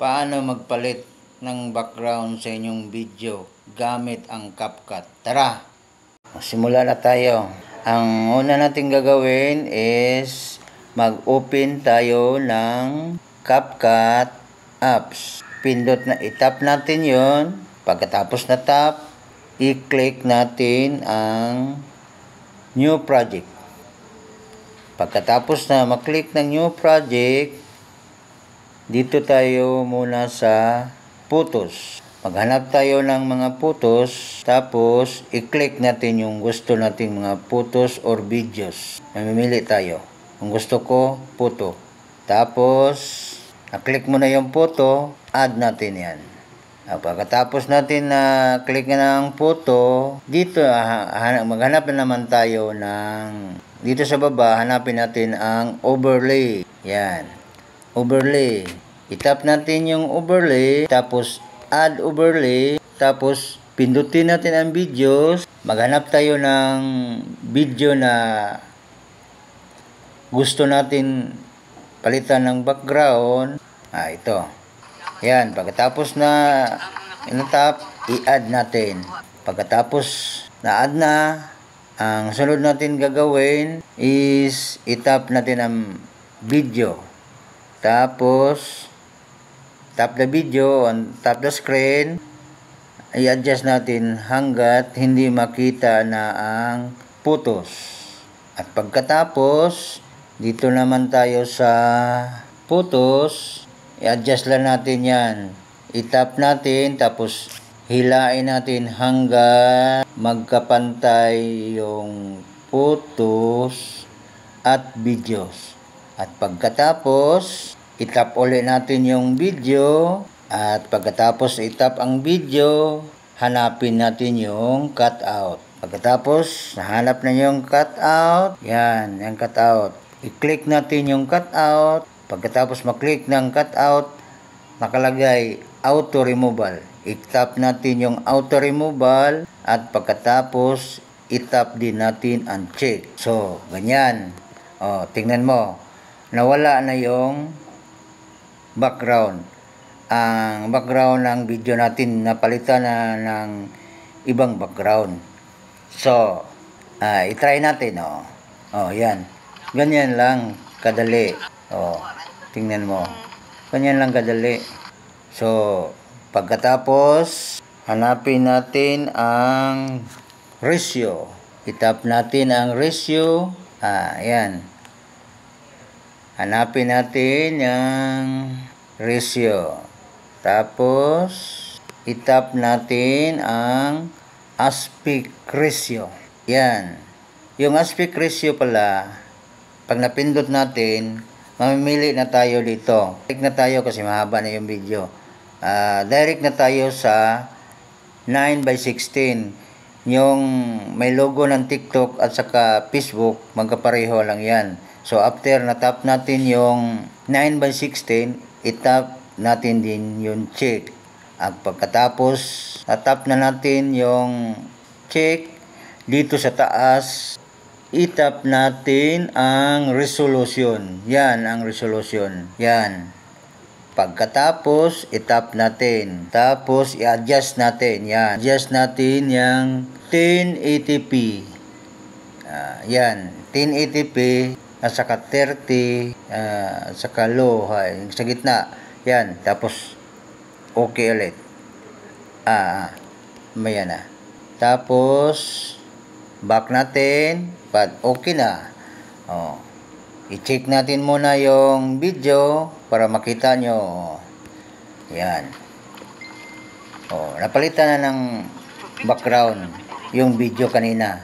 Paano magpalit ng background sa inyong video gamit ang CapCut? Tara! Simula na tayo. Ang una natin gagawin is mag-open tayo ng CapCut apps. Pindot na itap natin yon. Pagkatapos na tap, i-click natin ang new project. Pagkatapos na maklik ng new project, dito tayo muna sa photos. Maghanap tayo ng mga photos, tapos i-click natin yung gusto nating mga photos or videos. Mamimili tayo. Kung gusto ko, photo. Tapos, na-click mo na yung photo, add natin yan. Pagkatapos natin na click na ng photo, dito maghanap na naman tayo ng, dito sa baba, hanapin natin ang overlay. Yan. Overlay. Itap natin yung overlay, tapos add overlay, tapos pindutin natin ang videos. Maghanap tayo ng video na gusto natin palitan ng background. Ito. Yan, pagkatapos na inatap, i-add natin. Pagkatapos na-add na, ang sunod natin gagawin is itap natin ang video. Tapos, tap the video on tap the screen. I-adjust natin hanggat hindi makita na ang photos. At pagkatapos, dito naman tayo sa photos. I-adjust lang natin yan. I-tap natin, tapos hilain natin hanggang magkapantay yung photos at videos. At pagkatapos, i-tap ulit natin yung video. At pagkatapos i-tap ang video, hanapin natin yung cutout. Pagkatapos, nahanap na yung cutout. Yan, yung cutout. I-click natin yung cutout. Pagkatapos maklik ng cutout, nakalagay auto removal. I-tap natin yung auto removal at pagkatapos i-tap din natin ang check. So, ganyan. Tingnan mo. Nawala na yung background. Ang background ng video natin napalitan na ng ibang background. So, i-try natin. Yan. Ganyan lang kadali. Tingnan mo. Ganyan lang kadali. So, pagkatapos, hanapin natin ang ratio. I-tap natin ang ratio. Ayan. Hanapin natin ang ratio. Tapos, i-tap natin ang aspect ratio. Yan. Yung aspect ratio pala, pag napindot natin, mamimili na tayo dito. Direct na tayo kasi mahaba na yung video. Direct na tayo sa 9:16. Yung may logo ng TikTok at saka Facebook, magkapareho lang yan. So after na-tap natin yung 9:16, i-tap natin din yung check. At pagkatapos, na-tap na natin yung check, dito sa taas, i-tap natin ang resolution. Yan ang resolution. Yan. Pagkatapos, i-tap natin. Tapos, i-adjust natin. Yan. Adjust natin yung 1080p. Yan. 1080p at saka 30 at saka low. Sa gitna. Yan. Tapos, okay ulit. Maya na. Tapos, back natin. Okay na. I-check natin muna yung video para makita nyo. Yan. Napalitan na ng background yung video kanina.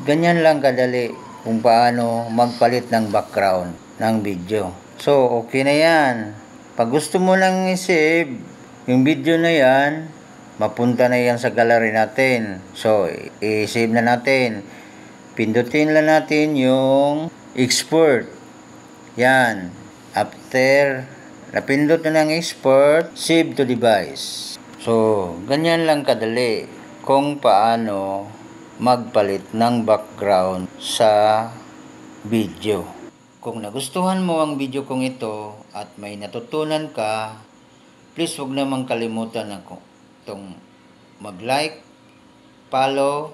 Ganyan lang kadali kung paano magpalit ng background ng video. So, okay na yan. Pag gusto mo nang i-save yung video na yan, mapunta na yan sa gallery natin. So, i-save na natin. Pindutin lang natin yung export. Yan. After napindot na ng export, save to device. So, ganyan lang kadali kung paano magpalit ng background sa video. Kung nagustuhan mo ang video kong ito at may natutunan ka, Please huwag namang kalimutan ako itong mag-like, follow,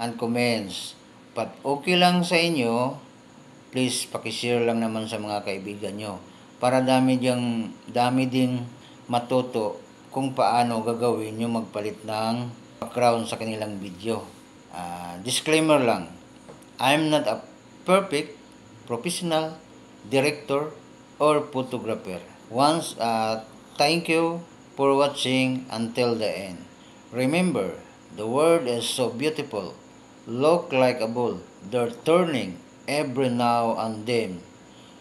and comments. But okay lang sa inyo, please pakishare lang naman sa mga kaibigan nyo para dami ding matuto kung paano gagawin yung magpalit ng background sa kanilang video. Disclaimer lang, I'm not a perfect professional director or photographer. Thank you for watching until the end. Remember, the world is so beautiful. Look like a bull. They're turning every now and then.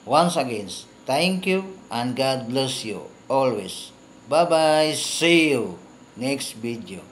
Once again, thank you and God bless you always. Bye-bye. See you next video.